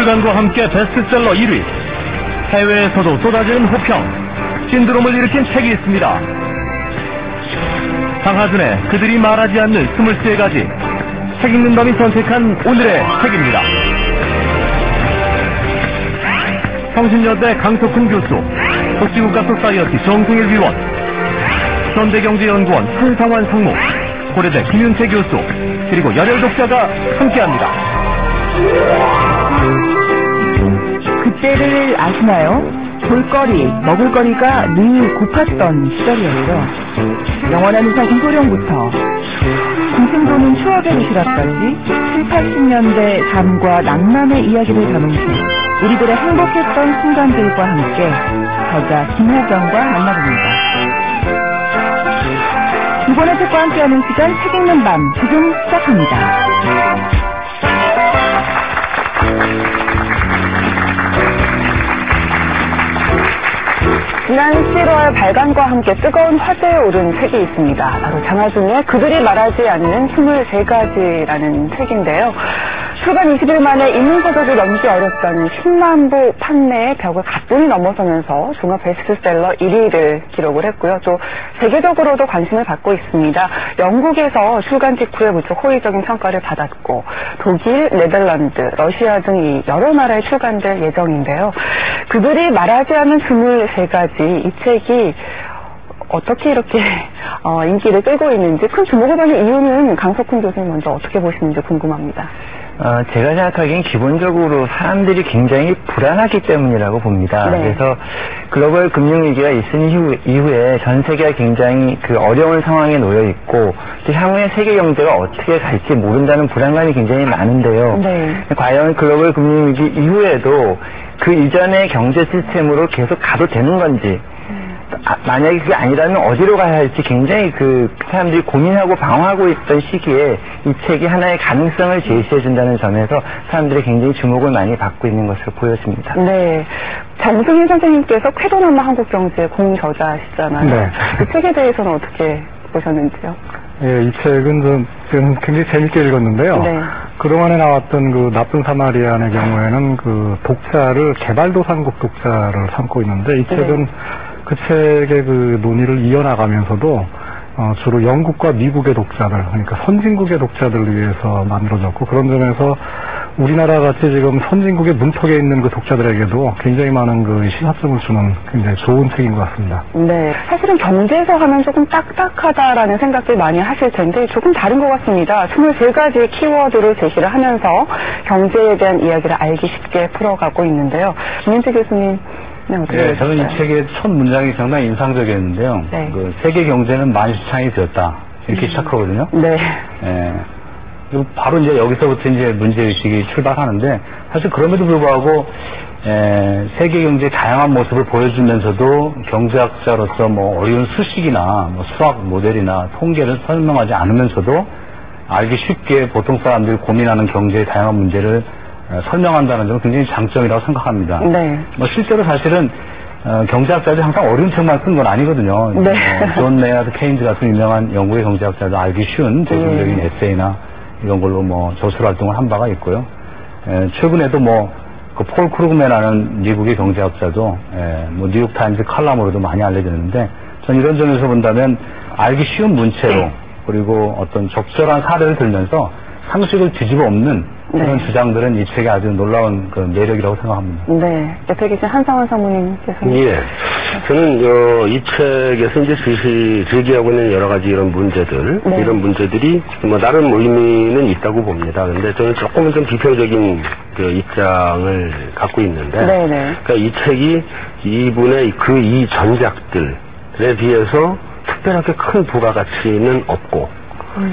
출간과 함께 베스트셀러 1위, 해외에서도 쏟아지는 호평, 신드롬을 일으킨 책이 있습니다. 강하준의 그들이 말하지 않는 23가지, 책 읽는 밤이 선택한 오늘의 책입니다. 성신여대 강석훈 교수, 복지국가 소사이어티 정승일 위원, 현대경제연구원 한상환 상무, 고려대 김윤태 교수, 그리고 열혈 독자가 함께합니다. 그때를 아시나요? 볼거리, 먹을거리가 늘 고팠던 시절이었죠. 영원한 우선 소령부터 궁승도는 추억의 도시락까지 7, 80년대 삶과 낭만의 이야기를 담은 책, 우리들의 행복했던 순간들과 함께 저자 김호경과 만나봅니다. 이번에 책과 함께하는 시간, 책 읽는 밤, 지금 시작합니다. 지난 7월 발간과 함께 뜨거운 화제에 오른 책이 있습니다. 바로 장하준의 그들이 말하지 않는 23가지라는 책인데요. 출간 20일 만에 읽는 서적을 넘기 어렵다는 10만 부 판매의 벽을 가뿐히 넘어서면서 종합 베스트셀러 1위를 기록을 했고요. 또 세계적으로도 관심을 받고 있습니다. 영국에서 출간 직후에 무척 호의적인 평가를 받았고, 독일, 네덜란드, 러시아 등 여러 나라에 출간될 예정인데요. 그들이 말하지 않는 23가지, 이 책이 어떻게 이렇게 인기를 끌고 있는지, 큰 주목을 받는 이유는 강석훈 교수님 먼저 어떻게 보시는지 궁금합니다. 제가 생각하기엔 기본적으로 사람들이 굉장히 불안하기 때문이라고 봅니다. 네. 그래서 글로벌 금융위기가 있은 이후에 전 세계가 굉장히 그 어려운 상황에 놓여 있고, 또 향후에 세계 경제가 어떻게 갈지 모른다는 불안감이 굉장히 많은데요. 네. 과연 글로벌 금융위기 이후에도 그 이전의 경제 시스템으로 계속 가도 되는 건지, 만약에 그게 아니라면 어디로 가야 할지 굉장히 그 사람들이 고민하고 방황하고 있던 시기에 이 책이 하나의 가능성을 제시해준다는 점에서 사람들이 굉장히 주목을 많이 받고 있는 것으로 보여집니다. 네. 정승일 선생님께서 쾌도남아 한국경제 공저자시잖아요. 네. 그 책에 대해서는 어떻게 보셨는지요? 예, 이 책은 좀 굉장히 재밌게 읽었는데요. 네. 그동안에 나왔던 그 나쁜 사마리안의 경우에는 그 독자를 개발도상국 독자를 삼고 있는데, 이 책은 그 책의 그 논의를 이어나가면서도 주로 영국과 미국의 독자들, 그러니까 선진국의 독자들을 위해서 만들어졌고, 그런 점에서 우리나라 같이 지금 선진국의 문턱에 있는 그 독자들에게도 굉장히 많은 그 시사점을 주는 굉장히 좋은 책인 것 같습니다. 네. 사실은 경제에서 하면 조금 딱딱하다라는 생각들 많이 하실 텐데 조금 다른 것 같습니다. 23가지 키워드를 제시를 하면서 경제에 대한 이야기를 알기 쉽게 풀어가고 있는데요. 김윤태 교수님. 네, 저는 이 책의 첫 문장이 상당히 인상적이었는데요. 네. 그 세계 경제는 만시창이 되었다, 이렇게 시작하거든요. 네. 예. 그리고 바로 이제 여기서부터 이제 문제의식이 출발하는데, 사실 그럼에도 불구하고, 세계 경제의 다양한 모습을 보여주면서도 경제학자로서 뭐 어려운 수식이나 뭐 수학 모델이나 통계를 설명하지 않으면서도 알기 쉽게 보통 사람들이 고민하는 경제의 다양한 문제를 설명한다는 점은 굉장히 장점이라고 생각합니다. 네. 뭐 실제로 사실은 경제학자들이 항상 어려운 책만 쓴 건 아니거든요. 네. 존 메이아드 케인즈 같은 유명한 영국의 경제학자도 알기 쉬운 대중적인 에세이나 이런 걸로 뭐 저술 활동을 한 바가 있고요. 최근에도 뭐 그 폴 크루그맨이라는 미국의 경제학자도 뭐 뉴욕 타임즈 칼럼으로도 많이 알려졌는데, 저는 이런 점에서 본다면 알기 쉬운 문체로 그리고 어떤 적절한 사례를 들면서 상식을 뒤집어 엎는 그런 주장들은 이 책의 아주 놀라운 그 매력이라고 생각합니다. 네. 옆에 계신 한상환 사모님께서. 예. 저는 이 책에서 이제 제기하고 있는 여러 가지 이런 문제들, 이런 문제들이 뭐 나름 의미는 있다고 봅니다. 근데 저는 조금은 좀 비평적인 그 입장을 갖고 있는데, 그러니까 이 책이 이분의 이 전작들에 비해서 특별하게 큰 부가가치는 없고,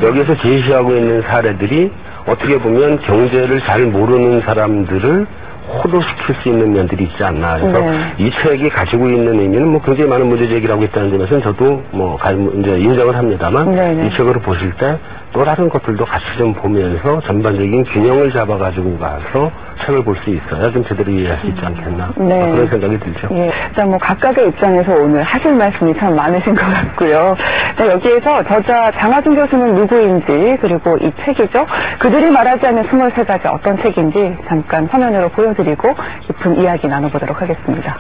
여기서 제시하고 있는 사례들이 어떻게 보면 경제를 잘 모르는 사람들을 호도시킬 수 있는 면들이 있지 않나. 그래서 이 책이 가지고 있는 의미는 뭐 굉장히 많은 문제 제기를 하고 있다는 점에서는 저도 뭐 이제 인정을 합니다만, 이 책으로 보실 때 또 다른 것들도 같이 좀 보면서 전반적인 균형을 잡아가지고 가서 책을 볼 수 있어야 좀 제대로 이해할 수 있지 않겠나 네. 그런 생각이 들죠. 예, 일단 뭐 각각의 입장에서 오늘 하실 말씀이 참 많으신 것 같고요. 네, 여기에서 저자 장하준 교수는 누구인지 그리고 이 책이죠. 그들이 말하지 않는 23가지 어떤 책인지 잠깐 화면으로 보여드리고 깊은 이야기 나눠보도록 하겠습니다.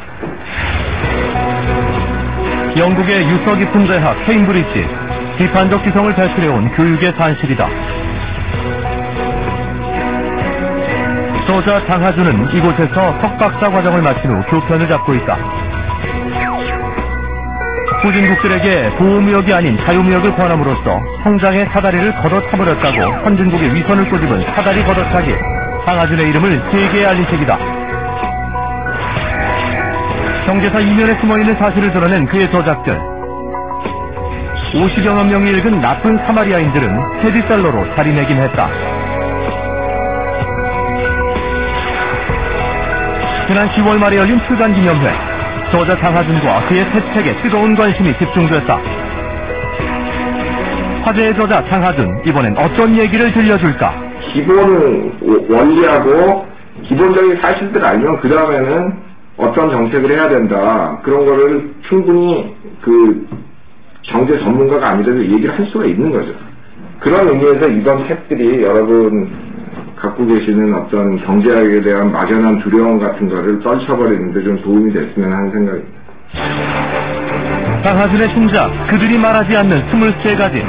영국의 유서 깊은 대학 케임브리지, 비판적 지성을 배출해온 교육의 산실이다. 저자 장하준은 이곳에서 석박사 과정을 마친 후 교편을 잡고 있다. 후진국들에게 보호무역이 아닌 자유무역을 권함으로써 성장의 사다리를 걷어차버렸다고 선진국의 위선을 꼬집은 사다리 걷어차기, 장하준의 이름을 세계에 알린 책이다. 경제사 이면에 숨어있는 사실을 드러낸 그의 저작들. 50여만 명이 읽은 나쁜 사마리아인들은 스테디셀러로 자리매긴 했다. 지난 10월 말에 열린 출간기념회, 저자 장하준과 그의 새 책에 뜨거운 관심이 집중됐다. 화제의 저자 장하준, 이번엔 어떤 얘기를 들려줄까? 기본 원리하고 기본적인 사실들을 알면 그 다음에는 어떤 정책을 해야 된다. 그런 거를 충분히 그 경제 전문가가 아니라도 얘기를 할 수가 있는 거죠. 그런 의미에서 이번 책들이 여러분 갖고 계시는 어떤 경제학에 대한 막연한 두려움 같은 거를 떨쳐버리는데 좀 도움이 됐으면 하는 생각입니다. 장하준의 신작, 그들이 말하지 않는 23가지.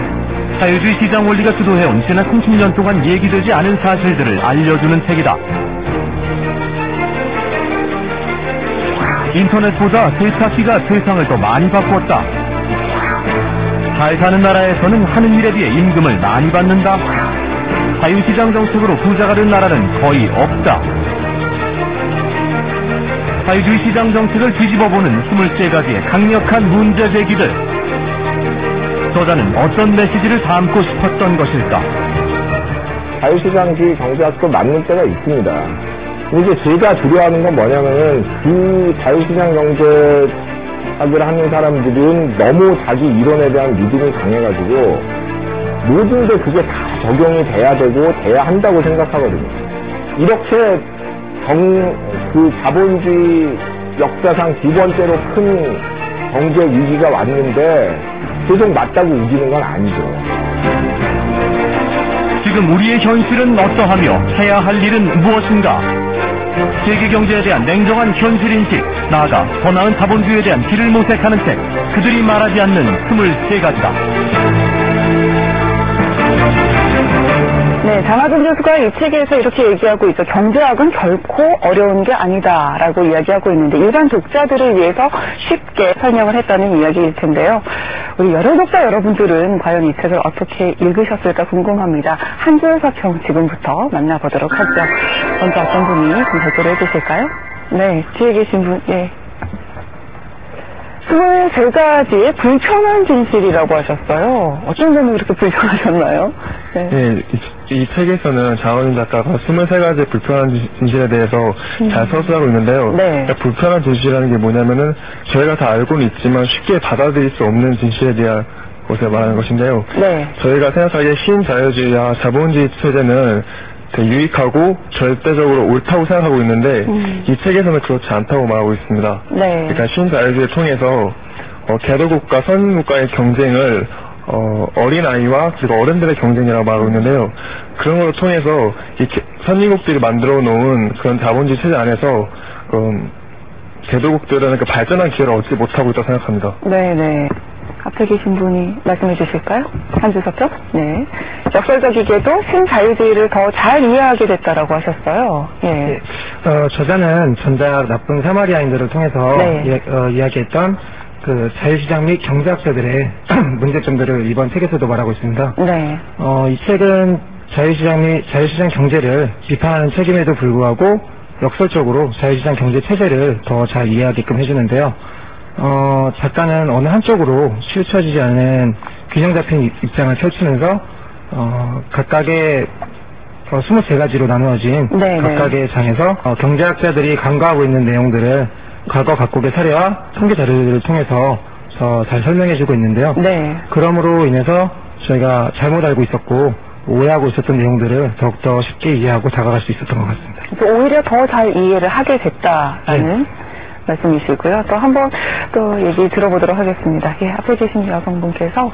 자유주의 시장 원리가 주도해온 지난 30년 동안 얘기되지 않은 사실들을 알려주는 책이다. 인터넷보다 세탁기가 세상을 더 많이 바꿨다. 잘 사는 나라에서는 하는 일에 비해 임금을 많이 받는다. 자유시장 정책으로 부자가 된 나라는 거의 없다. 자유주의 시장 정책을 뒤집어보는 23가지의 강력한 문제 제기들. 저자는 어떤 메시지를 담고 싶었던 것일까? 자유시장주의 경제학도 맞는 때가 있습니다. 이제 제가 두려워하는 건 뭐냐면은 그 자유시장 경제학을 하는 사람들은 너무 자기 이론에 대한 믿음이 강해가지고 모든 게 그게 다 적용이 돼야 되고 돼야 한다고 생각하거든요. 이렇게 그 자본주의 역사상 두 번째로 큰 경제 위기가 왔는데 계속 맞다고 우기는 건 아니죠. 지금 우리의 현실은 어떠하며 해야 할 일은 무엇인가? 세계 경제에 대한 냉정한 현실인식, 나아가 더 나은 자본주의에 대한 길을 모색하는 책, 그들이 말하지 않는 23가지다. 네, 장하준 교수가 이 책에서 이렇게 얘기하고 있죠. 경제학은 결코 어려운 게 아니다라고 이야기하고 있는데 일반 독자들을 위해서 쉽게 설명을 했다는 이야기일 텐데요. 우리 여러 독자 여러분들은 과연 이 책을 어떻게 읽으셨을까 궁금합니다. 한 줄서 평 지금부터 만나보도록 하죠. 먼저 어떤 분이 좀 발표를 해주실까요? 네, 뒤에 계신 분, 예. 23가지의 불편한 진실이라고 하셨어요. 어떤 점이 그렇게 불편하셨나요? 네. 네, 이 책에서는 장하준 작가가 23가지의 불편한 진실에 대해서 잘 서술하고 있는데요. 네. 불편한 진실이라는 게 뭐냐면은 저희가 다 알고는 있지만 쉽게 받아들일 수 없는 진실에 대한 것을 말하는 것인데요. 네. 저희가 생각하기에 신자유주의와 자본주의 체제는 되게 유익하고 절대적으로 옳다고 생각하고 있는데 이 책에서는 그렇지 않다고 말하고 있습니다. 네. 그러니까 신자유주의를 통해서 개도국가 선진국과의 경쟁을 어린아이와 그리고 어른들의 경쟁이라고 말하고 있는데요. 그런 걸 통해서 이 선진국들이 만들어 놓은 그런 자본주의 체제 안에서 개도국들은 그 발전한 기회를 얻지 못하고 있다고 생각합니다. 네네. 앞에 계신 분이 말씀해 주실까요? 한주석죠? 네. 역설적이게도 신자유주의를 더 잘 이해하게 됐다라고 하셨어요. 예. 네. 저자는 전작 나쁜 사마리아인들을 통해서 네. 이야기했던 그 자유시장 및 경제학자들의 문제점들을 이번 책에서도 말하고 있습니다. 네. 이 책은 자유시장 및 자유시장 경제를 비판하는 책임에도 불구하고 역설적으로 자유시장 경제 체제를 더 잘 이해하게끔 해주는데요. 작가는 어느 한쪽으로 치우쳐지지 않은 균형 잡힌 입장을 펼치면서 각각의 23가지로 나누어진 네네. 각각의 장에서 경제학자들이 간과하고 있는 내용들을 과거 각국의 사례와 통계 자료들을 통해서 잘 설명해주고 있는데요. 네. 그럼으로 인해서 저희가 잘못 알고 있었고 오해하고 있었던 내용들을 더욱더 쉽게 이해하고 다가갈 수 있었던 것 같습니다. 오히려 더 잘 이해를 하게 됐다라는 말씀이시고요. 또 한번 또 얘기 들어보도록 하겠습니다. 예, 앞에 계신 여성분께서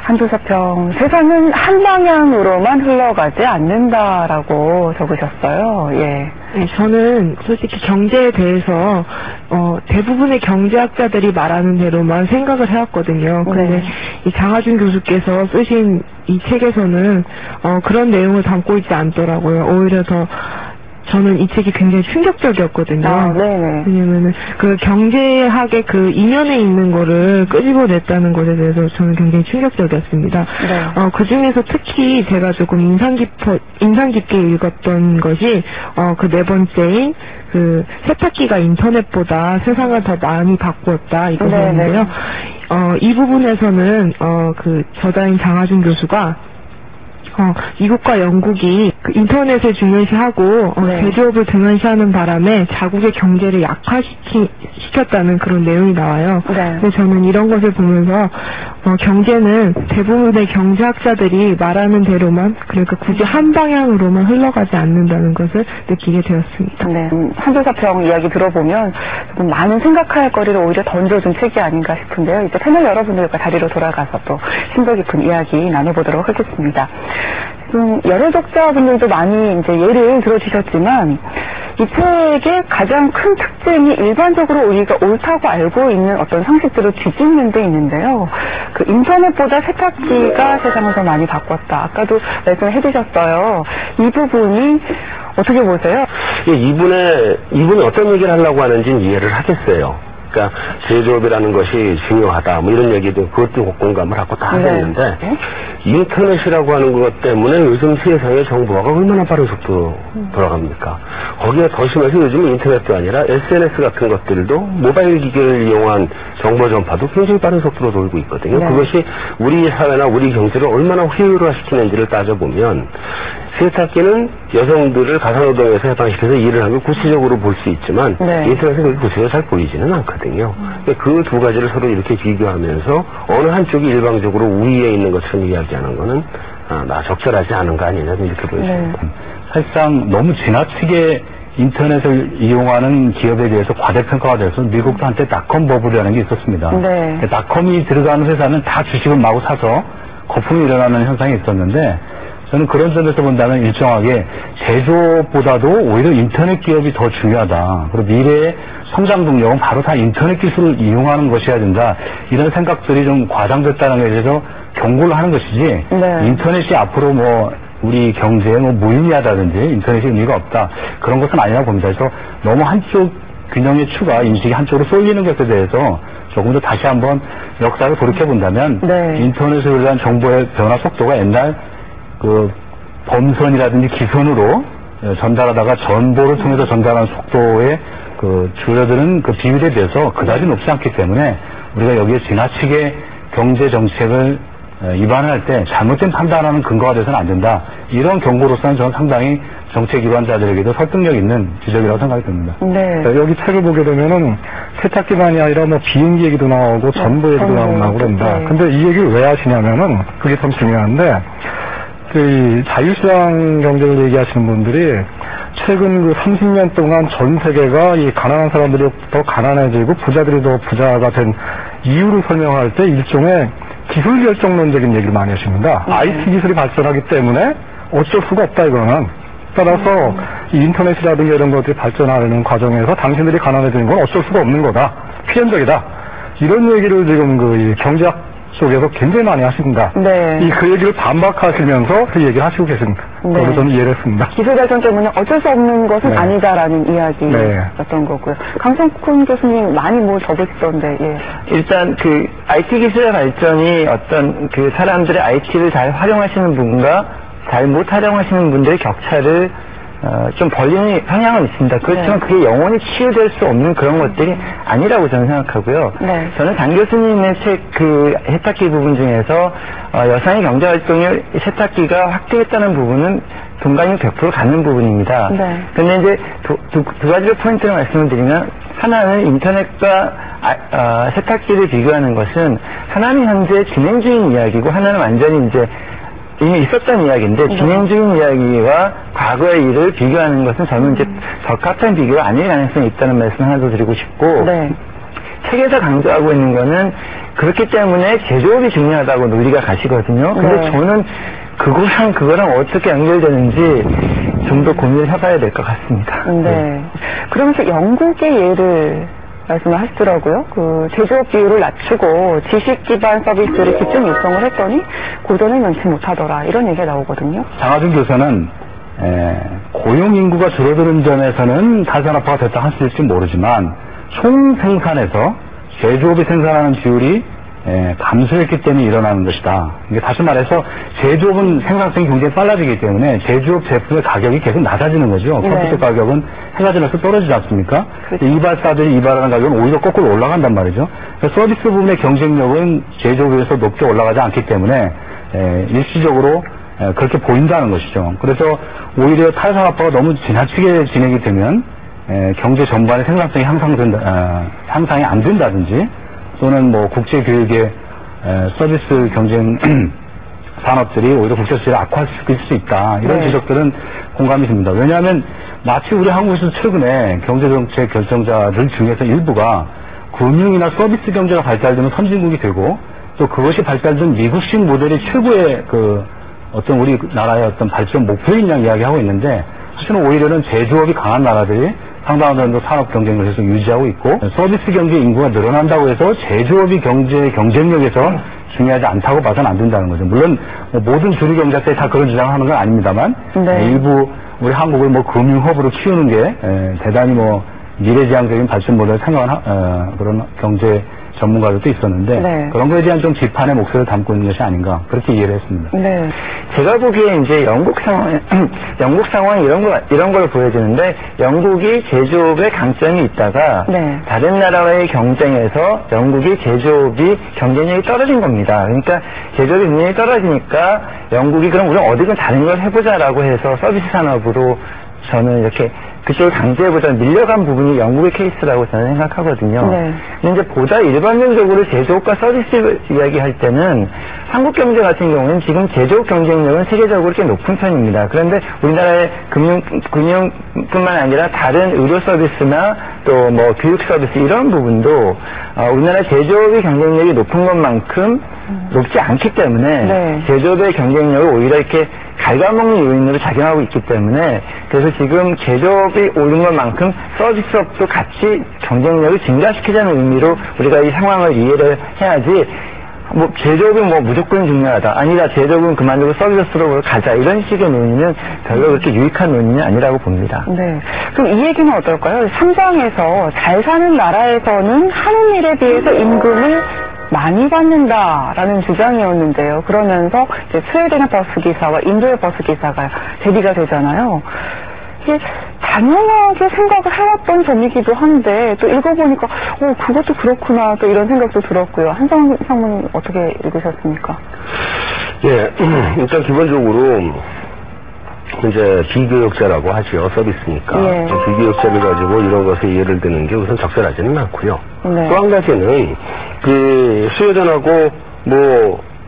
한조사평 세상은 한 방향으로만 흘러가지 않는다라고 적으셨어요. 예. 네, 저는 솔직히 경제에 대해서 대부분의 경제학자들이 말하는 대로만 생각을 해왔거든요. 근데 이 장하준 교수께서 쓰신 이 책에서는 그런 내용을 담고 있지 않더라고요. 오히려 더 저는 이 책이 굉장히 충격적이었거든요. 왜냐면은 그 경제학의 그 이면에 있는 거를 끄집어냈다는 것에 대해서 저는 굉장히 충격적이었습니다. 그 중에서 특히 제가 조금 인상 깊게 읽었던 것이 그 네 번째인 그 세탁기가 인터넷보다 세상을 더 많이 바꾸었다 이거였는데요. 이 부분에서는 그 저자인 장하준 교수가 미국과 영국이 그 인터넷을 중요시하고 제조업을 등한시하는 바람에 자국의 경제를 약화시켰다는 그런 내용이 나와요. 근데 저는 이런 것을 보면서 경제는 대부분의 경제학자들이 말하는 대로만, 그러니까 굳이 한 방향으로만 흘러가지 않는다는 것을 느끼게 되었습니다. 네, 한조사평 이야기 들어보면 조금 많은 생각할 거리를 오히려 던져준 책이 아닌가 싶은데요. 이제 패널 여러분들과 자리로 돌아가서 또 심도 깊은 이야기 나눠보도록 하겠습니다. 여러 독자분들도 많이 이제 예를 들어주셨지만 이 책의 가장 큰 특징이 일반적으로 우리가 옳다고 알고 있는 어떤 상식들을 뒤집는 데 있는데요. 그 인터넷보다 세탁기가 세상을 더 많이 바꿨다. 아까도 말씀해 주셨어요. 이 부분이 어떻게 보세요? 예, 이분이 어떤 얘기를 하려고 하는지는 이해를 하겠어요. 그러니까 제조업이라는 것이 중요하다 뭐 이런 얘기도 그것도 공감을 하고 다 하겠는데 인터넷이라고 하는 것 때문에 요즘 세상의 정보화가 얼마나 빠른 속도로 돌아갑니까? 거기에 더 심해서 요즘은 인터넷도 아니라 SNS 같은 것들도 모바일 기기를 이용한 정보 전파도 굉장히 빠른 속도로 돌고 있거든요. 그것이 우리 사회나 우리 경제를 얼마나 효율화시키는지를 따져보면 세탁기는 여성들을 가사노동에서 해방시켜서 일을 하면 구체적으로 볼 수 있지만 인터넷은 그렇게 구체적으로 잘 보이지는 않거든요. 그 두 가지를 서로 이렇게 비교하면서 어느 한쪽이 일방적으로 우위에 있는 것처럼 이야기하는 거는 적절하지 않은 거 아니냐 이렇게 보여집니다. 사실상 너무 지나치게 인터넷을 이용하는 기업에 대해서 과대평가가 돼서 미국도 한때 닷컴 버블이라는 게 있었습니다. 닷컴이 들어가는 회사는 다 주식을 마구 사서 거품이 일어나는 현상이 있었는데 저는 그런 점에서 본다면 일정하게 제조보다도 오히려 인터넷 기업이 더 중요하다. 그리고 미래의 성장 동력은 바로 다 인터넷 기술을 이용하는 것이어야 된다. 이런 생각들이 좀 과장됐다는 것에 대해서 경고를 하는 것이지 인터넷이 앞으로 뭐 우리 경제에 뭐 무의미하다든지 인터넷이 의미가 없다. 그런 것은 아니라고 봅니다. 그래서 너무 한쪽 균형의 추가 인식이 한쪽으로 쏠리는 것에 대해서 조금 더 다시 한번 역사를 돌이켜본다면 인터넷에 대한 정보의 변화 속도가 옛날 그 범선이라든지 기선으로 전달하다가 전보를 통해서 전달하는 속도에 그 줄어드는 그 비율에 비해서 그다지 높지 않기 때문에 우리가 여기에 지나치게 경제 정책을 입안할 때 잘못된 판단하는 근거가 돼서는 안 된다. 이런 경고로서는 저는 상당히 정책 기관자들에게도 설득력 있는 지적이라고 생각이 듭니다. 여기 책을 보게 되면은 세탁기만이 아니라 뭐 비행기 얘기도 나오고 전보 얘기도 나오고 그런다. 근데 이 얘기를 왜 하시냐면은 그게 참 중요한데 그 자유시장 경제를 얘기하시는 분들이 최근 그 30년 동안 전 세계가 이 가난한 사람들이 더 가난해지고 부자들이 더 부자가 된 이유를 설명할 때 일종의 기술 결정론적인 얘기를 많이 하십니다. IT 기술이 발전하기 때문에 어쩔 수가 없다 이거는. 따라서 이 인터넷이라든가 이런 것들이 발전하는 과정에서 당신들이 가난해지는 건 어쩔 수가 없는 거다. 필연적이다. 이런 얘기를 지금 그 경제학 속에서 굉장히 많이 하십니다. 그 얘기를 반박하시면서 그 얘기를 하시고 계십니다. 그래서 저는 이해를 했습니다. 기술 발전 때문에 어쩔 수 없는 것은 아니다라는 이야기였던 거고요. 강성훈 교수님 많이 뭐 적으시던데. 일단 그 IT 기술의 발전이 어떤 그 사람들의 IT를 잘 활용하시는 분과 잘 못 활용하시는 분들의 격차를 좀 벌리는 성향은 있습니다. 그렇지만 그게 영원히 치유될 수 없는 그런 것들이 아니라고 저는 생각하고요. 저는 장 교수님의 책 그 세탁기 부분 중에서 여성의 경제활동이 세탁기가 확대했다는 부분은 동감이 100% 갖는 부분입니다. 근데 이제 두 가지로 포인트를 말씀을 드리면 하나는 인터넷과 세탁기를 비교하는 것은 하나는 현재 진행 중인 이야기고 하나는 완전히 이제 이미 있었던 이야기인데 진행 중인 이야기와 과거의 일을 비교하는 것은 저는 이제 적합한 비교가 아닐 가능성이 있다는 말씀 하나 더 드리고 싶고 네. 책에서 강조하고 있는 거는 그렇기 때문에 제조업이 중요하다고 논리가 가시거든요. 근데 네. 저는 그거랑 어떻게 연결되는지 좀 더 고민을 해봐야 될 것 같습니다. 네. 그러면서 영국의 예를 말씀을 하시더라고요. 그 제조업 비율을 낮추고 지식 기반 서비스를 집중 육성을 했더니 고전을 면치 못하더라. 이런 얘기가 나오거든요. 장하준 교수는 고용 인구가 줄어드는 점에서는 탈산업화가 됐다 할 수 있을지 모르지만 총 생산에서 제조업이 생산하는 비율이 감소했기 때문에 일어나는 것이다. 이게 다시 말해서 제조업은 생산성이 굉장히 빨라지기 때문에 제조업 제품의 가격이 계속 낮아지는 거죠. 네. 컴퓨터 가격은 해가 지나서 떨어지지 않습니까? 그렇죠. 이발사들이 이발하는 가격은 오히려 거꾸로 올라간단 말이죠. 서비스 부분의 경쟁력은 제조업에 비해서 높게 올라가지 않기 때문에 일시적으로 그렇게 보인다는 것이죠. 그래서 오히려 탈산업화가 너무 지나치게 진행이 되면 경제 전반의 생산성이 향상이 안 된다든지 또는 뭐 국제 교육의 서비스 경쟁 산업들이 오히려 국제 수지를 악화시킬 수 있다. 이런 지적들은 공감이 듭니다. 왜냐하면 마치 우리 한국에서 최근에 경제정책 결정자들 중에서 일부가 금융이나 서비스 경제가 발달되면 선진국이 되고 또 그것이 발달된 미국식 모델이 최고의 어떤 우리나라의 어떤 발전 목표인 양 이야기하고 있는데 사실은 오히려는 제조업이 강한 나라들이 상당한 정도 산업 경쟁을 계속 유지하고 있고 서비스 경제 인구가 늘어난다고 해서 제조업이 경쟁력에서 중요하지 않다고 봐서는 안 된다는 거죠. 물론 모든 주류 경제학자들이 다 그런 주장을 하는 건 아닙니다만 일부 우리 한국을 금융허브로 키우는 게 대단히 미래지향적인 발전 모델을 생각하는 그런 경제 전문가들도 있었는데 그런 거에 대한 좀 비판의 목소리를 담고 있는 것이 아닌가 그렇게 이해를 했습니다. 네. 제가 보기에 이제 영국 상황 이런 걸 보여주는데 영국이 제조업에 강점이 있다가 다른 나라와의 경쟁에서 영국이 제조업이 경쟁력이 떨어진 겁니다. 그러니까 제조업이 능력이 떨어지니까 영국이 그럼 우리 어디든 다른 걸 해보자라고 해서 서비스 산업으로 저는 이렇게 그쪽을 강제해보자 밀려간 부분이 영국의 케이스라고 저는 생각하거든요. 근데 이제 보다 일반적으로 제조업과 서비스 이야기할 때는 한국 경제 같은 경우는 지금 제조업 경쟁력은 세계적으로 꽤 높은 편입니다. 그런데 우리나라의 금융뿐만 아니라 다른 의료 서비스나 또 교육 서비스 이런 부분도 우리나라 제조업의 경쟁력이 높은 것만큼 높지 않기 때문에 제조업의 경쟁력을 오히려 이렇게 갉아먹는 요인으로 작용하고 있기 때문에 그래서 지금 제조업이 오른 것만큼 서비스업도 같이 경쟁력을 증가시키자는 의미로 우리가 이 상황을 이해를 해야지 제조업이 무조건 중요하다. 아니다. 제조업은 그만두고 서비스로 가자. 이런 식의 논의는 별로 그렇게 유익한 논의는 아니라고 봅니다. 네. 그럼 이 얘기는 어떨까요? 상장에서 잘 사는 나라에서는 하는 일에 비해서 임금을 많이 받는다라는 주장이었는데요. 그러면서 이제 스웨덴의 버스 기사와 인도의 버스 기사가 대비가 되잖아요. 이게 당연하게 생각을 해왔던 점이기도 한데 또 읽어보니까 그것도 그렇구나 또 이런 생각도 들었고요. 한성 상무님 어떻게 읽으셨습니까? 예, 일단 기본적으로 이제 비교역자라고 하죠. 서비스니까. 비교역자를 가지고 이런 것을 예를 드는 게 우선 적절하지는 않고요. 또 한 가지는 스웨덴하고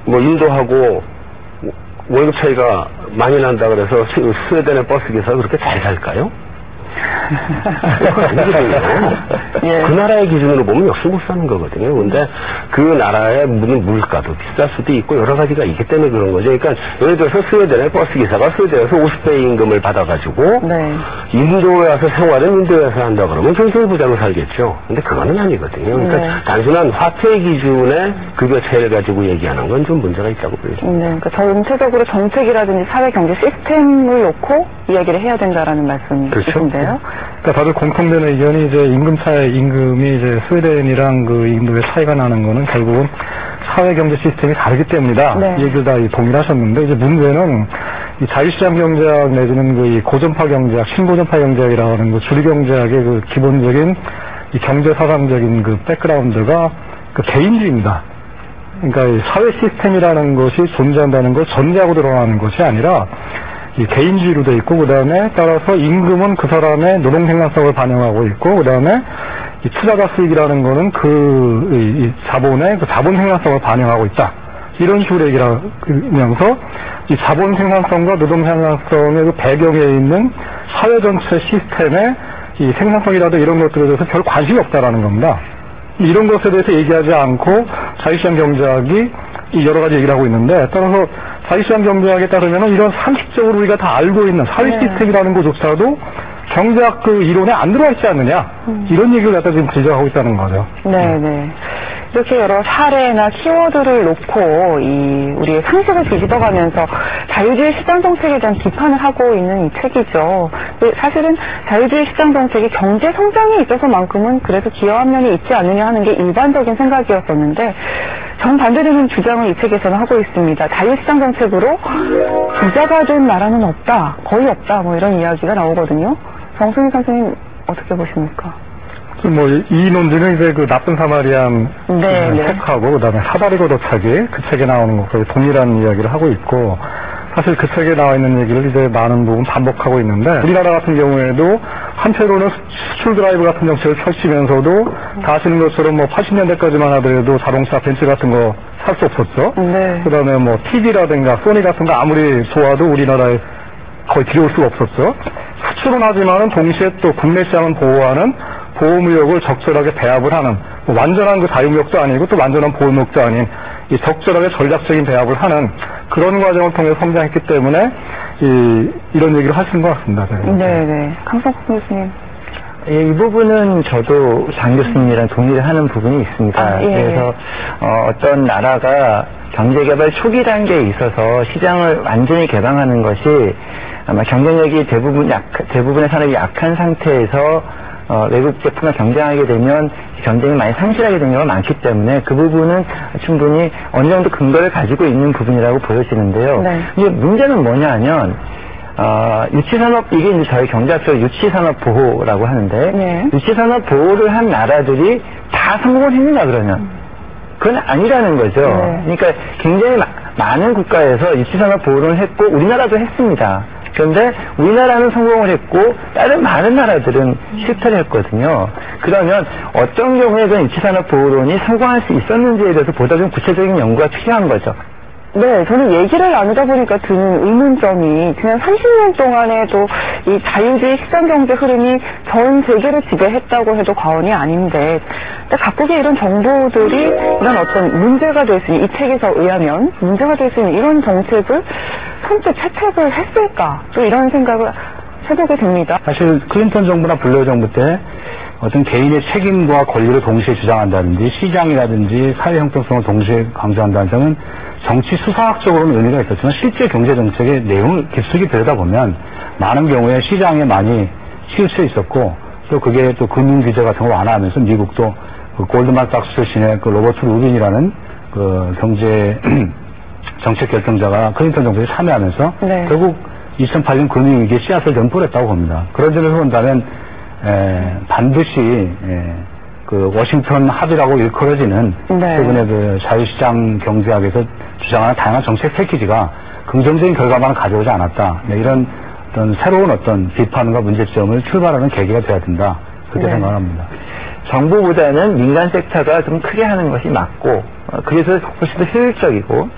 인도하고 월급 차이가 많이 난다 그래서 스웨덴의 버스 기사가 그렇게 잘 살까요? 그 나라의 기준으로 보면 역시 못 사는 거거든요. 근데 그 나라의 물가도 비쌀 수도 있고 여러 가지가 있기 때문에 그런 거죠. 그러니까 예를 들어서 스웨덴의 버스 기사가 스웨덴에서 50배 임금을 받아가지고 인도에 와서 생활은 인도에서 한다 그러면 굉장히 부자로 살겠죠. 근데 그거는 아니거든요. 그러니까 단순한 화폐 기준의 급여 차이를 가지고 얘기하는 건 좀 문제가 있다고 보여집니다. 그러니까 전체적으로 정책이라든지 사회 경제 시스템을 놓고 이야기를 해야 된다라는 말씀이신데요. 그러니까 다들 공통된 의견이 이제 임금이 이제 스웨덴이랑 인도의 차이가 나는 거는 결국은 사회 경제 시스템이 다르기 때문이다. 이 얘기를 다 동일하셨는데 이제 문제는 이 자유시장 경제학 내지는 이 고전파 경제학, 신고전파 경제학이라고 하는 주류 경제학의 기본적인 이 경제 사상적인 백그라운드가 개인주의입니다. 그러니까 이 사회 시스템이라는 것이 존재한다는 걸 전제하고 들어가는 것이 아니라 이 개인주의로 돼 있고 그다음에 따라서 임금은 그 사람의 노동 생산성을 반영하고 있고 그다음에 이 투자자 수익이라는 거는 이 자본의 자본 생산성을 반영하고 있다. 이런 식으로 얘기를 하면서 이 자본 생산성과 노동 생산성의 그 배경에 있는 사회 전체 시스템의 이 생산성이라도 이런 것들에 대해서 별 관심이 없다라는 겁니다. 이런 것에 대해서 얘기하지 않고 자유시장 경제학이 이 여러 가지 얘기를 하고 있는데, 따라서 자유시장 경제학에 따르면 이런 상식적으로 우리가 다 알고 있는 사회 시스템이라는 것조차도 경제학 그 이론에 안 들어와 있지 않느냐, 이런 얘기를 갖다 지금 지적하고 있다는 거죠. 네네. 이렇게 여러 사례나 키워드를 놓고 우리의 상식을 뒤집어가면서 자유주의 시장 정책에 대한 비판을 하고 있는 이 책이죠. 사실은 자유주의 시장 정책이 경제 성장에 있어서만큼은 그래도 기여한 면이 있지 않느냐 하는 게 일반적인 생각이었었는데, 정반대되는 주장을 이 책에서는 하고 있습니다. 자유시장 정책으로 부자가 된 나라는 없다, 거의 없다, 뭐 이런 이야기가 나오거든요. 정승희 선생님 어떻게 보십니까? 이 논지는 이제 그 나쁜 사마리안 책하고 그다음에 사다리 걷어차기 그 책에 나오는 것과 동일한 이야기를 하고 있고, 사실 그 책에 나와 있는 얘기를 이제 많은 부분 반복하고 있는데, 우리나라 같은 경우에도 한편으로는 수출 드라이브 같은 정책을 펼치면서도 다 아시는 것처럼 80년대까지만 하더라도 자동차 벤츠 같은 거 살 수 없었죠. 그다음에 TV라든가 소니 같은 거 아무리 좋아도 우리나라에 거의 들여올 수가 없었죠. 수출은 하지만은 동시에 또 국내 시장은 보호하는 보호무역을 적절하게 배합을 하는, 완전한 그 자유무역도 아니고 또 완전한 보호무역도 아닌 이 적절하게 전략적인 배합을 하는 그런 과정을 통해 성장했기 때문에 이런 얘기를 하시는 것 같습니다. 네네. 강성국 교수님. 예, 이 부분은 저도 장 교수님이랑 동의를 하는 부분이 있습니다. 그래서 어떤 나라가 경제개발 초기 단계에 있어서 시장을 완전히 개방하는 것이 아마 경쟁력이 대부분의 산업이 약한 상태에서 외국 제품과 경쟁하게 되면 경쟁이 많이 상실하게 되는 경우가 많기 때문에 그 부분은 충분히 어느 정도 근거를 가지고 있는 부분이라고 보여지는데요. 이제 문제는 뭐냐 하면 유치산업, 이게 이제 저희 경제학적으로 유치산업 보호라고 하는데, 유치산업 보호를 한 나라들이 다 성공을 했는가 그러면 그건 아니라는 거죠. 그러니까 굉장히 많은 국가에서 유치산업 보호를 했고 우리나라도 했습니다. 그런데 우리나라는 성공을 했고 다른 많은 나라들은 실패를 했거든요. 그러면 어떤 경우에 그 유치산업 보호론이 성공할 수 있었는지에 대해서 보다 좀 구체적인 연구가 필요한 거죠. 네, 저는 얘기를 나누다 보니까 드는 의문점이, 지난 30년 동안에도 이 자유주의 시장경제 흐름이 전 세계를 지배했다고 해도 과언이 아닌데, 각국의 이런 정부들이 이런 어떤 문제가 될 수 있는, 이 책에서 의하면 문제가 될 수 있는 이런 정책을 선뜻 채택을 했을까, 또 이런 생각을 해보게 됩니다. 사실 클린턴 정부나 블레어 정부 때 어떤 개인의 책임과 권리를 동시에 주장한다든지 시장이라든지 사회 형평성을 동시에 강조한다는 점은 정치 수사학적으로는 의미가 있었지만 실제 경제정책의 내용을 깊숙이 들여다보면 많은 경우에 시장에 많이 치우쳐 있었고, 또 그게 또 금융규제 같은 걸 완화하면서 미국도 그 골드만삭스 출신의 그 로버트 루빈이라는 그 경제 정책 결정자가 클린턴 정부에 참여하면서 결국 2008년 금융위기에 씨앗을 좀 뿌렸다고 봅니다. 그런 점에서 본다면 반드시 그 워싱턴 합의라고 일컬어지는 최근에 그 자유시장 경제학에서 주장하는 다양한 정책 패키지가 긍정적인 결과만을 가져오지 않았다. 이런 어떤 새로운 어떤 비판과 문제점을 출발하는 계기가 되어야 된다. 그렇게 생각합니다. 정부보다는 민간 섹터가 좀 크게 하는 것이 맞고, 그래서 훨씬 더 효율적이고,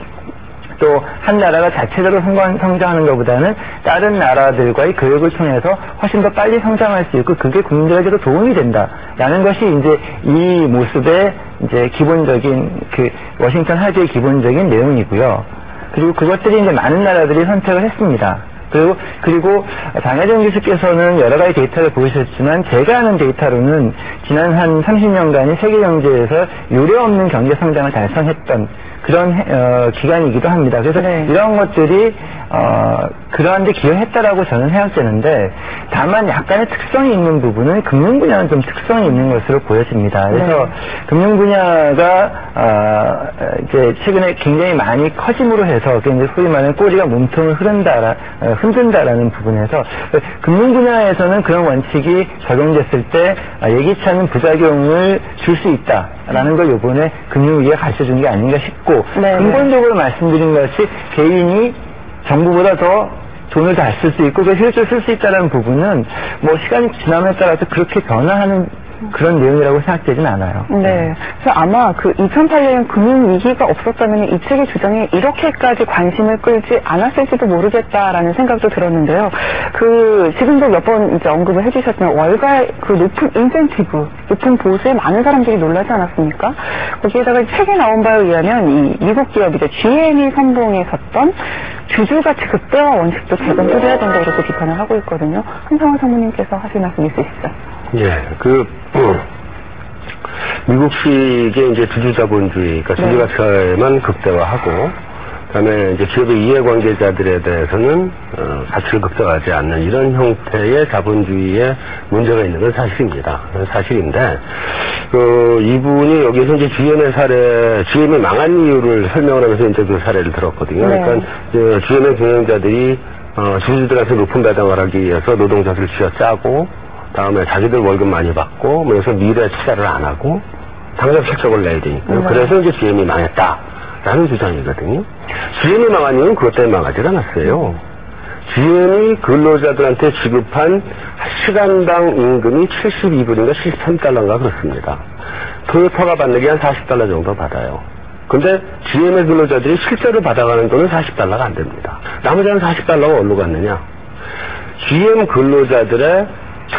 또 한 나라가 자체적으로 성장하는 것보다는 다른 나라들과의 교역을 통해서 훨씬 더 빨리 성장할 수 있고, 그게 국민들에게도 도움이 된다라는 것이 이제 이 모습의 이제 기본적인 그 워싱턴 합의의 기본적인 내용이고요. 그리고 그것들이 이제 많은 나라들이 선택을 했습니다. 그리고 장혜정 교수께서는 여러 가지 데이터를 보여주셨지만, 제가 아는 데이터로는 지난 한 30년간이 세계 경제에서 유례 없는 경제 성장을 달성했던 그런 기간이기도 합니다. 그래서 이런 것들이 그러한 데 기여했다라고 저는 생각되는데, 다만 약간의 특성이 있는 부분은 금융 분야는 좀 특성이 있는 것으로 보여집니다. 그래서 금융 분야가 이제 최근에 굉장히 많이 커짐으로 해서 이제 소위 말하는 꼬리가 몸통을 흔든다라는 부분에서, 금융 분야에서는 그런 원칙이 적용됐을 때 예기치 않은 부작용을 줄 수 있다라는 걸 이번에 금융위기가 가르쳐준 게 아닌가 싶고, 근본적으로 말씀드린 것이 개인이 정부보다 더 돈을 잘 쓸 수 있고 그 효율적으로 쓸 수 있다는 부분은 뭐 시간이 지남에 따라서 그렇게 변화하는 그런 내용이라고 생각되진 않아요. 네. 그래서 아마 그 2008년 금융위기가 없었다면 이 책의 주장이 이렇게까지 관심을 끌지 않았을지도 모르겠다라는 생각도 들었는데요. 지금도 몇 번 이제 언급을 해주셨지만 월가의 그 높은 인센티브, 높은 보수에 많은 사람들이 놀라지 않았습니까? 거기에다가 책에 나온 바에 의하면 이 미국 기업이죠. GM이 선봉에 섰던 주주가치 극대화 원칙도 재검토해야 된다고 이렇게 비판을 하고 있거든요. 한상원 사모님께서 하실 말씀 있으시죠? 예, 미국식의 이제 주주자본주의, 그러니까 주주가치만 극대화하고, 그다음에 이제 기업의 이해관계자들에 대해서는 가치를 극대화하지 않는 이런 형태의 자본주의에 문제가 있는 건 사실입니다. 사실인데, 이분이 여기서 이제 GM이 망한 이유를 설명을 하면서 이제 그 사례를 들었거든요. 네. 그러니까 GM의 경영자들이 주주들한테 높은 배당을 하기 위해서 노동자들 쥐어짜고, 다음에 자기들 월급 많이 받고, 그래서 미래 투자를 안 하고, 당장 실적을 내야 되니까요. 네. 그래서 이제 GM이 망했다라는 주장이거든요. GM이 망한 이유는 그것 때문에 망하지 않았어요. GM이 근로자들한테 지급한 시간당 임금이 72불인가 73달러인가 그렇습니다. 토요타가 받는 게 한 40달러 정도 받아요. 근데 GM의 근로자들이 실제로 받아가는 돈은 40달러가 안 됩니다. 나머지 한 40달러가 어디로 갔느냐? GM 근로자들의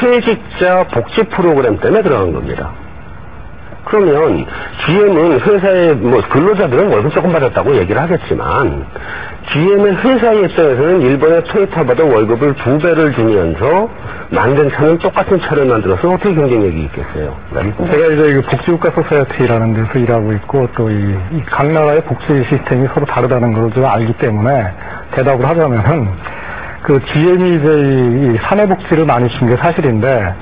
퇴직자 복지 프로그램 때문에 들어간 겁니다. 그러면 GM은 회사의 근로자들은 월급 조금 받았다고 얘기를 하겠지만 GM의 회사의 입장에서는 일본의 토요타보다 월급을 2배를 주면서 만든 차는 똑같은 차를 만들어서 어떻게 경쟁력이 있겠어요? 제가 이제 복지국가 소사이어티라는 데서 일하고 있고 또 이 각 나라의 복지 시스템이 서로 다르다는 걸 좀 알기 때문에 대답을 하자면은 GM이 이제 이 사내복지를 많이 준 게 사실인데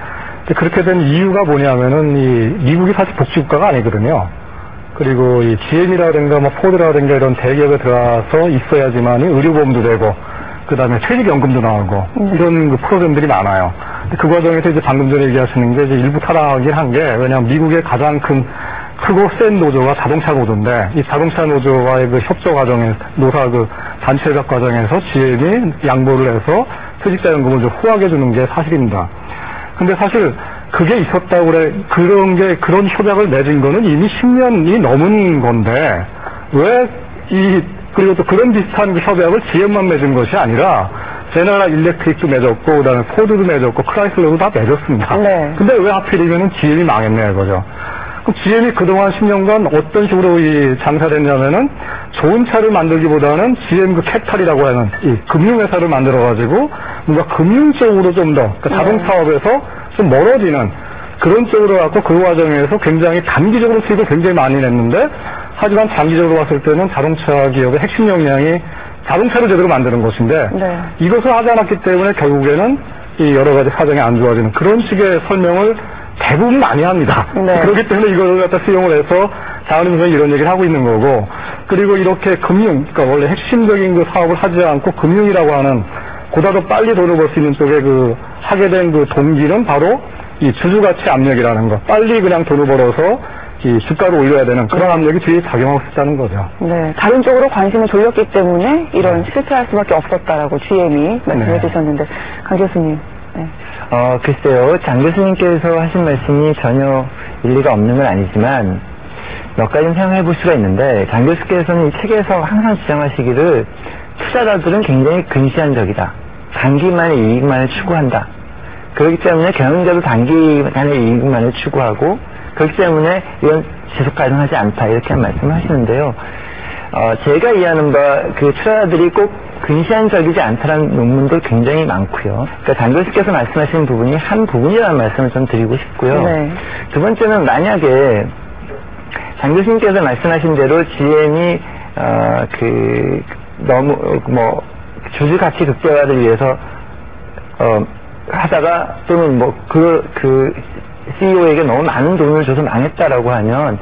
그렇게 된 이유가 뭐냐면은 미국이 사실 복지국가가 아니거든요. 그리고 이 GM이라든가 포드라든가 이런 대기업에 들어가서 있어야지만 의료보험도 되고 그다음에 퇴직연금도 나오고 이런 프로그램들이 많아요. 그 과정에서 이제 방금 전에 얘기하시는 게 이제 일부 타락하긴 한 게 왜냐하면 미국의 가장 크고 센 노조가 자동차 노조인데 이 자동차 노조와의 협조 과정에서 노사 단체 협약 과정에서 GM이 양보를 해서 퇴직자연금을 좀 후하게 주는 게 사실입니다. 근데 사실 그게 있었다고 그런 협약을 맺은 거는 이미 10년이 넘은 건데 그리고 또 그런 비슷한 협약을 GM만 맺은 것이 아니라 제너럴 일렉트릭도 맺었고 그다음에 포드도 맺었고 크라이슬러도 다 맺었습니다. 네. 근데 왜 하필이면 GM이 망했냐 이거죠. 그럼 GM이 그동안 10년간 어떤 식으로 장사를 했냐면은 좋은 차를 만들기보다는 GM 캐탈이라고 하는 이 금융회사를 만들어가지고 뭔가 금융 쪽으로 좀 더 자동차업에서 좀 멀어지는 그런 쪽으로 갖고 그 과정에서 굉장히 단기적으로 수익을 굉장히 많이 냈는데 하지만 장기적으로 봤을 때는 자동차 기업의 핵심 역량이 자동차를 제대로 만드는 것인데 네. 이것을 하지 않았기 때문에 결국에는 이 여러 가지 사정이 안 좋아지는 그런 식의 설명을 대부분 많이 합니다. 네. 그렇기 때문에 이걸 갖다 수용을 해서 자은님은 이런 얘기를 하고 있는 거고 그리고 이렇게 그러니까 원래 핵심적인 사업을 하지 않고 금융이라고 하는 보다 더 빨리 돈을 벌 수 있는 쪽에 하게 된 동기는 바로 이 주주가치 압력이라는 거. 빨리 그냥 돈을 벌어서 이 주가를 올려야 되는 그런 압력이 뒤에 작용하고 있다는 거죠. 네. 다른 쪽으로 관심을 돌렸기 때문에 이런 실패할 수밖에 없었다라고 GM이 말씀해 주셨는데 강 교수님. 네. 글쎄요. 장 교수님께서 하신 말씀이 전혀 일리가 없는 건 아니지만 몇 가지는 생각해 볼 수가 있는데 장 교수께서는 이 책에서 항상 주장하시기를 투자자들은 굉장히 근시안적이다. 단기만의 이익만을 추구한다. 그렇기 때문에 경영자도 단기간의 이익만을 추구하고 그렇기 때문에 이건 지속 가능하지 않다. 이렇게 말씀을 하시는데요. 제가 이해하는 바 투자자들이 꼭 근시안적이지 않다라는 논문도 굉장히 많고요. 그러니까 장 교수께서 말씀하시는 부분이 한 부분이라는 말씀을 좀 드리고 싶고요. 네. 두 번째는 만약에 장 교수님께서 말씀하신 대로 GM이 너무 주주 가치 극대화를 위해서 하다가 또는 CEO에게 너무 많은 돈을 줘서 망했다라고 하면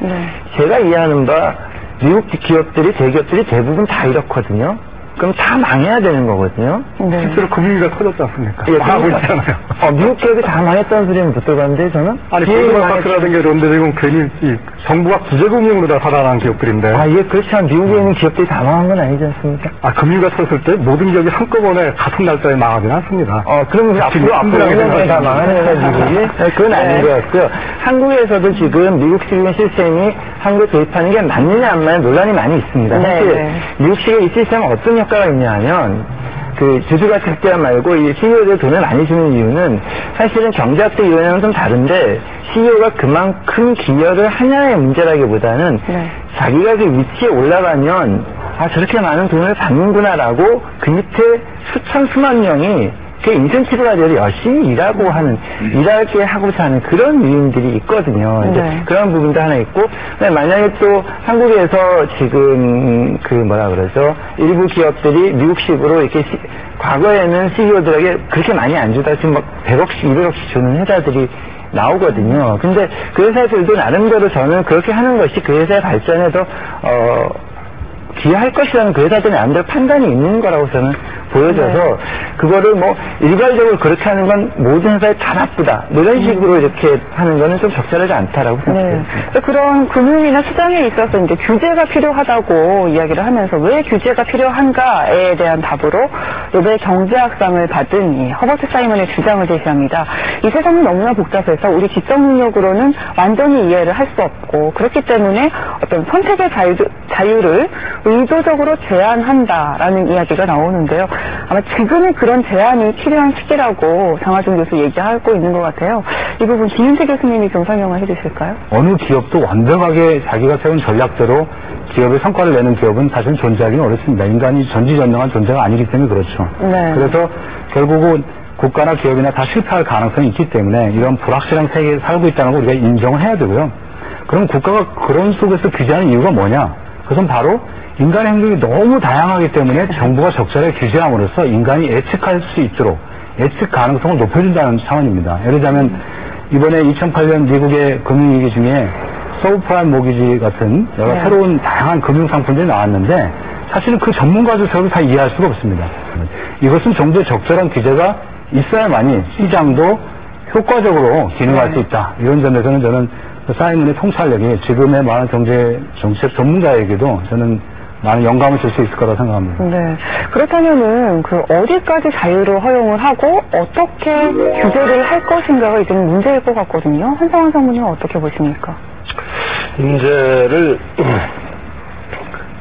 제가 이해하는 바 미국 기업들이 대기업들이 대부분 다 이렇거든요. 그럼 다 망해야 되는 거거든요. 네. 실제로 금융위기가 터졌지 않습니까? 예, 망하고 있잖아요. 미국 기업이 다 망했다는 소리는 못 들어봤는데 저는? 아니, 골드만삭스라든가 이런데 지금 괜히 이 정부가 구제금융으로 다 살아난 기업들인데. 아, 이게 그렇지만 미국에 있는 기업들이 다 망한 건 아니지 않습니까? 아, 금융위기가 터졌을 때 모든 기업이 한꺼번에 같은 날짜에 망하지는 않습니다. 그러면 앞으로 5년에 다 망하는 거가 미국이? 네, 그건 아닌 것 같고요. 한국에서도 지금 미국식의 시스템이 한국에 도입하는 게 맞느냐 안 맞느냐 논란이 많이 있습니다. 네, 사실 네. 미국식의 이 시스템은 어떤 효과가 있냐 하면 그 주주가 특자 말고 이 CEO들 돈을 많이 주는 이유는 사실은 경제학적 이론이랑 좀 다른데 CEO가 그만큼 기여를 하냐의 문제라기보다는 네. 자기가 그 위치에 올라가면 저렇게 많은 돈을 받는구나라고 그 밑에 수만 명이 그 인센티브가 가지고 열심히 일하고 하는, 일하게 하고자 하는 그런 요인들이 있거든요. 이제 네. 그런 부분도 하나 있고, 만약에 또 한국에서 지금 일부 기업들이 미국식으로 이렇게 과거에는 CEO들에게 그렇게 많이 안 주다 지금 막 100억씩, 200억씩 주는 회사들이 나오거든요. 근데 그 회사들도 나름대로 저는 그렇게 하는 것이 그 회사의 발전에도, 기여할 것이라는 그 회사들의 나름대로 판단이 있는 거라고 저는 보여져서 그거를 뭐 일괄적으로 그렇게 하는 건 모든 회사에 다 나쁘다 이런 식으로 이렇게 하는 거는 좀 적절하지 않다라고 생각해요. 네. 그런 금융이나 시장에 있어서 이제 규제가 필요하다고 이야기를 하면서 왜 규제가 필요한가에 대한 답으로 노벨 경제학상을 받은 이 허버트 사이먼의 주장을 제시합니다. 이 세상은 너무나 복잡해서 우리 지적 능력으로는 완전히 이해를 할 수 없고 그렇기 때문에 어떤 선택의 자유를 의도적으로 제한한다라는 이야기가 나오는데요. 아마 지금은 그런 제한이 필요한 시기라고 장하준 교수 얘기하고 있는 것 같아요. 이 부분 김윤태 교수님이 좀 설명을 해주실까요? 어느 기업도 완벽하게 자기가 세운 전략대로 기업의 성과를 내는 기업은 사실 존재하기는 어렵습니다. 인간이 전지전능한 존재가 아니기 때문에 그렇죠. 네. 그래서 결국은 국가나 기업이나 다 실패할 가능성이 있기 때문에 이런 불확실한 세계에 살고 있다는 걸 우리가 인정을 해야 되고요. 그럼 국가가 그런 속에서 규제하는 이유가 뭐냐? 그것은 바로 인간의 행동이 너무 다양하기 때문에 정부가 적절하게 규제함으로써 인간이 예측할 수 있도록 예측 가능성을 높여준다는 차원입니다. 예를 들자면 이번에 2008년 미국의 금융위기 중에 서브프라임 모기지 같은 여러 새로운 다양한 금융상품들이 나왔는데 사실은 그 전문가조차도 다 이해할 수가 없습니다. 이것은 정부의 적절한 규제가 있어야만이 시장도 효과적으로 기능할 수 있다. 이런 점에서는 저는 사이먼의 통찰력이 지금의 많은 정책 전문가에게도 저는 많은 영감을 줄 수 있을 거라고 생각합니다. 네. 그렇다면은 그 어디까지 자유를 허용을 하고 어떻게 규제를 할 것인가가 이제 문제일 것 같거든요. 한상원 상무님은 어떻게 보십니까? 문제를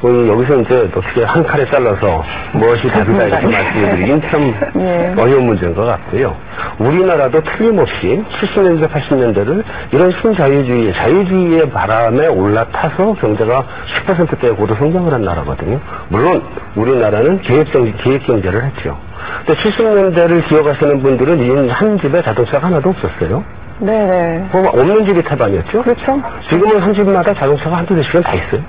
여기서 이제 어떻게 한 칼에 잘라서 무엇이 답이다 이렇게 말씀드리긴 참 어려운 문제인 것 같고요. 우리나라도 틀림없이 70년대, 80년대를 이런 신자유주의, 자유주의의 바람에 올라타서 경제가 10%대에 고도 성장을 한 나라거든요. 물론 우리나라는 기획경제를 했죠. 근데 70년대를 기억하시는 분들은 한 집에 자동차가 하나도 없었어요. 네네. 없는 집이 태반이었죠. 그렇죠. 지금은 한 집마다 자동차가 한두 대씩은 다 있어요.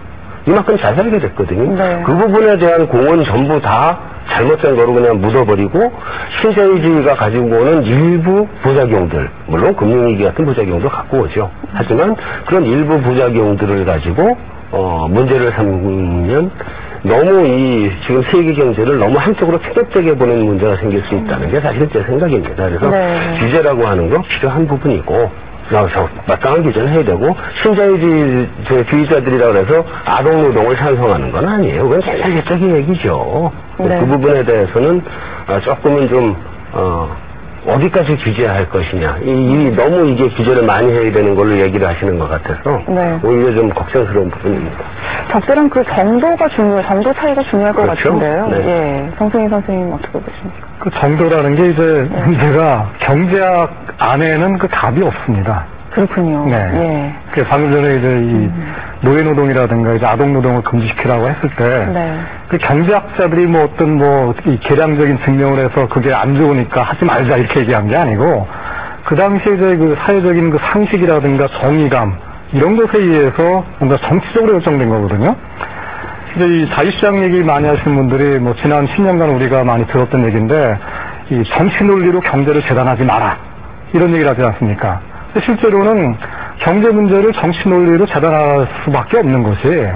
이만큼 잘 살게 됐거든요. 네. 그 부분에 대한 공은 전부 다 잘못된 거로 그냥 묻어버리고 신자유주의가 가지고 오는 일부 부작용들, 물론 금융위기 같은 부작용도 갖고 오죠. 하지만 그런 일부 부작용들을 가지고 문제를 삼으면 너무 지금 세계 경제를 너무 한쪽으로 편협되게 보는 문제가 생길 수 있다는 게 사실 제 생각입니다. 그래서 규제라고 하는 거 필요한 부분이고 마땅한 규제는 해야 되고 신자유주의자들이라고 해서 아동노동을 찬성하는 건 아니에요. 그건 개인적인 얘기죠. 그 부분에 대해서는 조금은 좀 어디까지 규제할 것이냐. 너무 이게 규제를 많이 해야 되는 걸로 얘기를 하시는 것 같아서 오히려 좀 걱정스러운 부분입니다. 적절한 그 정도 차이가 중요할 것 같은데요. 네. 예. 정승희 선생님 어떻게 보십니까? 그 정도라는 게 이제 문제가 경제학 안에는 그 답이 없습니다. 그렇군요. 네. 그 방금 전에 이제 이 노예노동이라든가 이제 아동노동을 금지시키라고 했을 때, 그 경제학자들이 이 계량적인 증명을 해서 그게 안 좋으니까 하지 말자 이렇게 얘기한 게 아니고, 그 당시에 이제 그 사회적인 그 상식이라든가 정의감, 이런 것에 의해서 뭔가 정치적으로 결정된 거거든요. 이제 이 자유시장 얘기 많이 하시는 분들이 지난 10년간 우리가 많이 들었던 얘기인데, 이 정치 논리로 경제를 재단하지 마라. 이런 얘기를 하지 않습니까? 실제로는 경제 문제를 정치 논리로 재단할 수밖에 없는 것이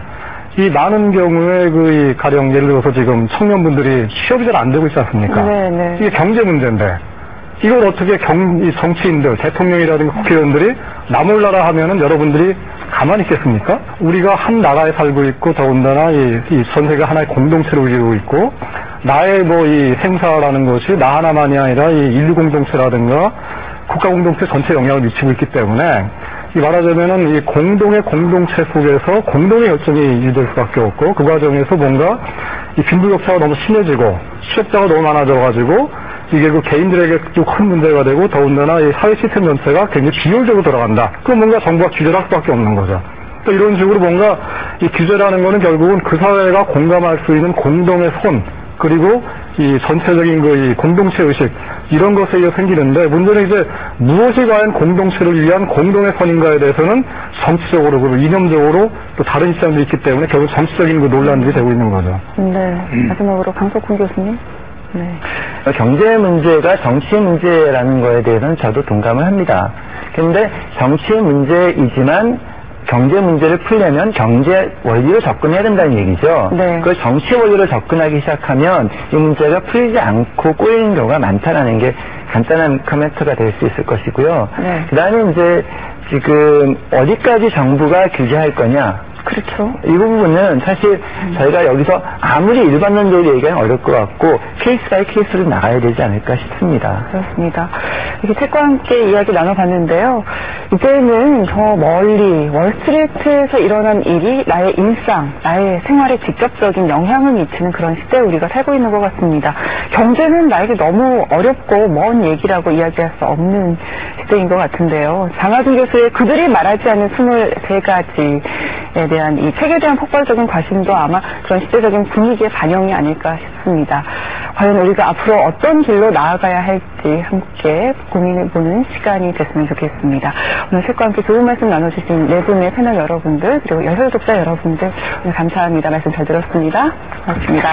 이 많은 경우에 이 가령 예를 들어서 지금 청년분들이 취업이 잘 안 되고 있지 않습니까? 네네. 이게 경제 문제인데 이걸 어떻게 이 정치인들, 대통령이라든가 국회의원들이 나 몰라라 하면은 여러분들이 가만히 있겠습니까? 우리가 한 나라에 살고 있고 더군다나 이 전 세계 하나의 공동체로 이루고 있고 나의 이 행사라는 것이 나 하나만이 아니라 이 인류 공동체라든가 국가 공동체 전체에 영향을 미치고 있기 때문에 이 말하자면은 이 공동의 공동체 속에서 공동의 결정이 유지될 수밖에 없고 그 과정에서 뭔가 이 빈부격차가 너무 심해지고 취업자가 너무 많아져가지고 이게 그 개인들에게 좀 큰 문제가 되고 더군다나 이 사회 시스템 전체가 굉장히 비효율적으로 돌아간다. 그럼 뭔가 정부가 규제를 할 수밖에 없는 거죠. 또 이런 식으로 뭔가 이 규제라는 거는 결국은 그 사회가 공감할 수 있는 공동의 손 그리고 이 전체적인 이 공동체 의식 이런 것에 의해 생기는데 문제는 이제 무엇이 과연 공동체를 위한 공동의 선인가에 대해서는 정치적으로 그리고 이념적으로 또 다른 입장들이 있기 때문에 결국 정치적인 논란들이 되고 있는 거죠. 네. 마지막으로 강석훈 교수님. 네. 경제 문제가 정치 문제라는 거에 대해서는 저도 동감을 합니다. 그런데 정치 문제이지만 경제 문제를 풀려면 경제 원리로 접근해야 된다는 얘기죠. 네. 그 정치 원리로 접근하기 시작하면 이 문제가 풀리지 않고 꼬이는 경우가 많다라는 게 간단한 코멘트가 될 수 있을 것이고요. 네. 그다음에 이제 지금 어디까지 정부가 규제할 거냐. 그렇죠. 이 부분은 사실 저희가 여기서 아무리 일반론적으로 얘기하면 어려울 것 같고 케이스 바이 케이스로 나가야 되지 않을까 싶습니다. 그렇습니다. 이렇게 책과 함께 이야기 나눠봤는데요. 이제는 저 멀리 월스트리트에서 일어난 일이 나의 일상, 나의 생활에 직접적인 영향을 미치는 그런 시대에 우리가 살고 있는 것 같습니다. 경제는 나에게 너무 어렵고 먼 얘기라고 이야기할 수 없는 시대인 것 같은데요. 장하준 교수의 그들이 말하지 않는 23가지에 대한 이 책에 대한 폭발적인 관심도 아마 그런 시대적인 분위기의 반영이 아닐까 싶습니다. 과연 우리가 앞으로 어떤 길로 나아가야 할지 함께 고민해보는 시간이 됐으면 좋겠습니다. 오늘 책과 함께 좋은 말씀 나눠주신 네 분의 패널 여러분들 그리고 여설 독자 여러분들 오늘 감사합니다. 말씀 잘 들었습니다. 고맙습니다.